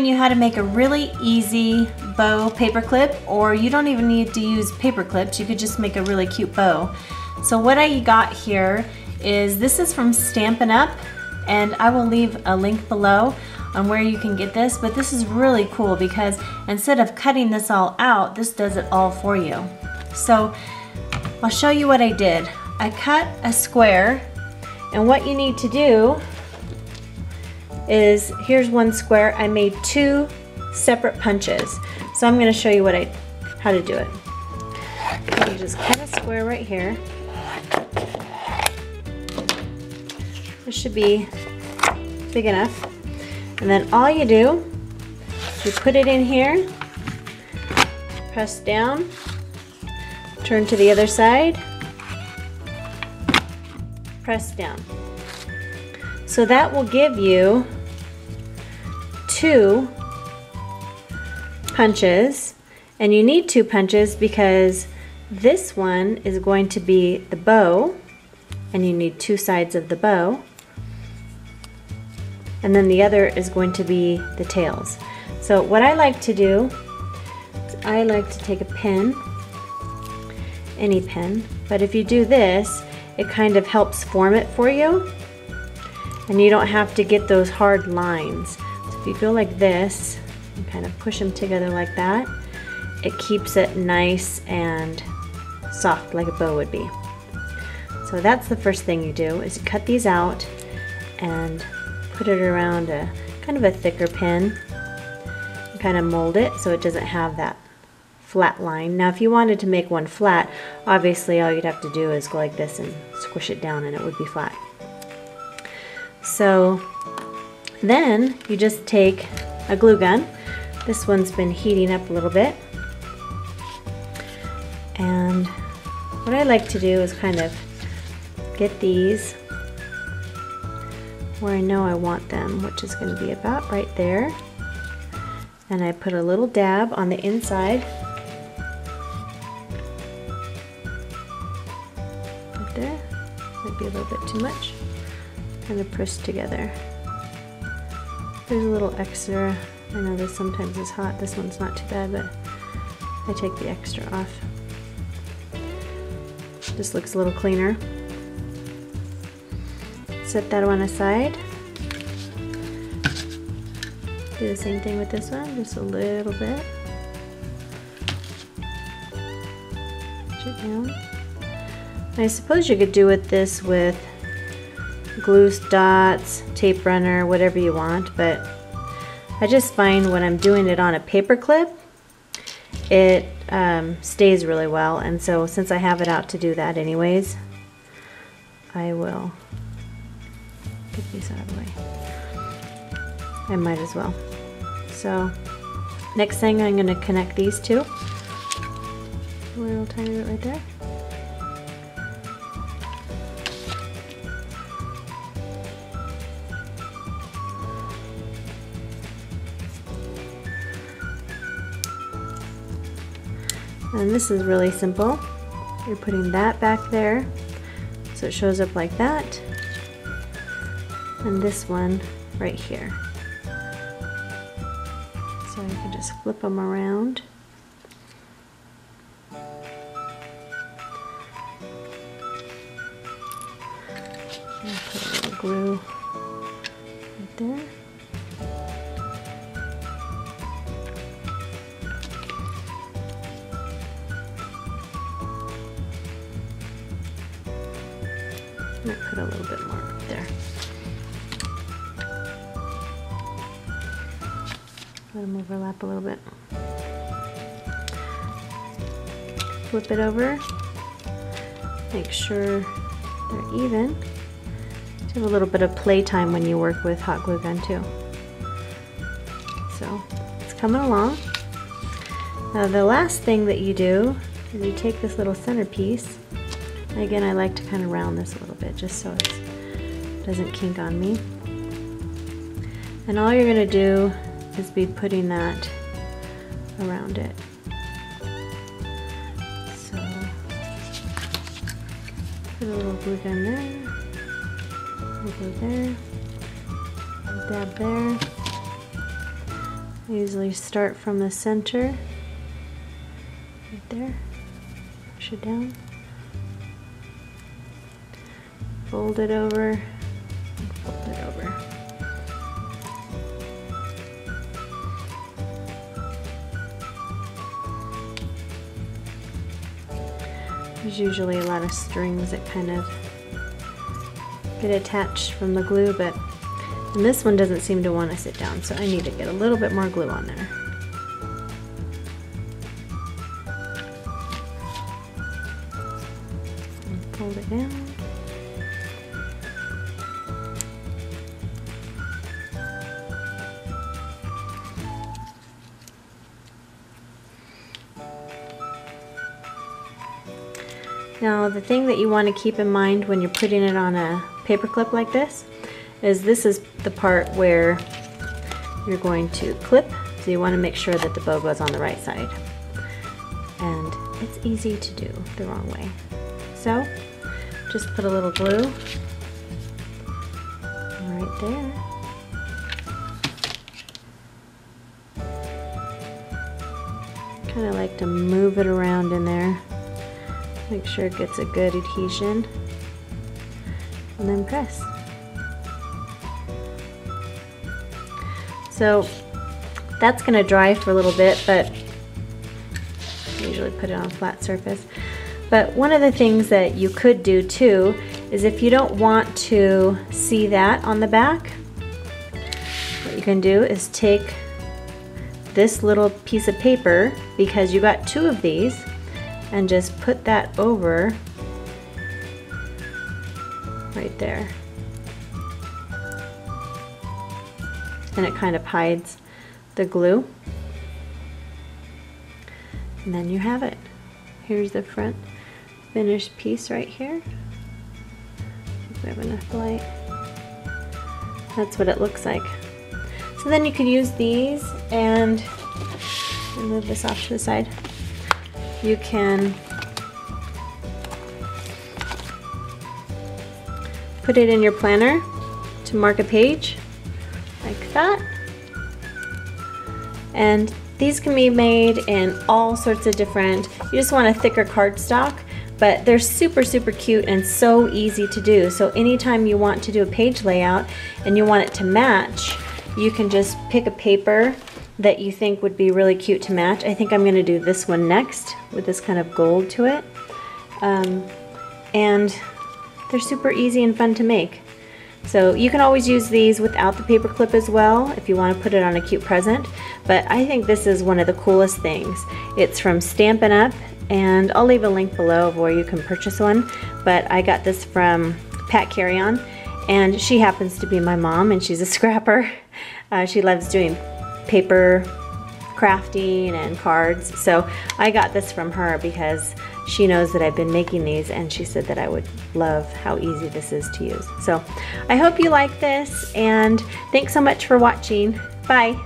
you how to make a really easy bow paper clip, or you don't even need to use paper clips. You could just make a really cute bow. So what I got here is, this is from Stampin' Up, and I will leave a link below on where you can get this, but this is really cool because instead of cutting this all out, this does it all for you. So I'll show you what I did. I cut a square, and what you need to do is, here's one square. I made 2 separate punches. So I'm going to show you how to do it. You just cut a square right here. This should be big enough. And then all you do, you put it in here, press down, turn to the other side, press down. So that will give you 2 punches, and you need 2 punches because this one is going to be the bow, and you need 2 sides of the bow, and then the other is going to be the tails. So what I like to do is I like to take a pen, any pen, but if you do this, it kind of helps form it for you, and you don't have to get those hard lines. So if you go like this and kind of push them together like that, it keeps it nice and soft like a bow would be. So that's the first thing you do, is you cut these out and put it around a kind of a thicker pin and kind of mold it so it doesn't have that flat line. Now if you wanted to make one flat, obviously all you'd have to do is go like this and squish it down and it would be flat. So then you just take a glue gun. This one's been heating up a little bit, and what I like to do is kind of get these where I know I want them, which is going to be about right there, and I put a little dab on the inside right there. Might be a little bit too much. Kind of press together. There's a little extra. I know this sometimes is hot. This one's not too bad, but I take the extra off. Just looks a little cleaner. Set that one aside. Do the same thing with this one, just a little bit. Push it down. I suppose you could do this with glue dots, tape runner, whatever you want, but I just find when I'm doing it on a paper clip, it stays really well, and so since I have it out to do that anyways, I will get these out of the way. I might as well. So next thing, I'm going to connect these two. A little tiny bit right there. And this is really simple. You're putting that back there so it shows up like that, and this one right here. So you can just flip them around. And put a little glue right there. Might put a little bit more up there. Let them overlap a little bit. Flip it over. Make sure they're even. You have a little bit of playtime when you work with hot glue gun too. So it's coming along. Now the last thing that you do is you take this little centerpiece. And again, I like to kind of round this a little bit just so it doesn't kink on me. And all you're going to do is be putting that around it. So put a little glue gun there, a little glue there, a dab there, I usually start from the center, right there, push it down, fold it over, and fold it over. There's usually a lot of strings that kind of get attached from the glue, but and this one doesn't seem to want to sit down, so I need to get a little bit more glue on there. And fold it down. Now the thing that you want to keep in mind when you're putting it on a paper clip like this is the part where you're going to clip, so you want to make sure that the bow goes on the right side. And it's easy to do the wrong way. So just put a little glue right there. Kind of like to move it around in there. Make sure it gets a good adhesion, and then press. So that's going to dry for a little bit, but I usually put it on a flat surface. But one of the things that you could do too is if you don't want to see that on the back, what you can do is take this little piece of paper, because you got 2 of these, and just put that over right there. And it kind of hides the glue. And then you have it. Here's the front finished piece right here. If we have enough light. That's what it looks like. So then you could use these, and move this off to the side. You can put it in your planner to mark a page like that. And these can be made in all sorts of different, you just want a thicker cardstock, but they're super cute and so easy to do. So anytime you want to do a page layout and you want it to match, you can just pick a paper that you think would be really cute to match. I think I'm gonna do this one next with this kind of gold to it. And they're super easy and fun to make. So you can always use these without the paper clip as well if you want to put it on a cute present. But I think this is one of the coolest things. It's from Stampin' Up! And I'll leave a link below of where you can purchase one. But I got this from Pat Carry-On, and she happens to be my mom, and she's a scrapper. She loves doing paper crafting and cards, so I got this from her because she knows that I've been making these, and she said that I would love how easy this is to use. So I hope you like this, and thanks so much for watching. Bye.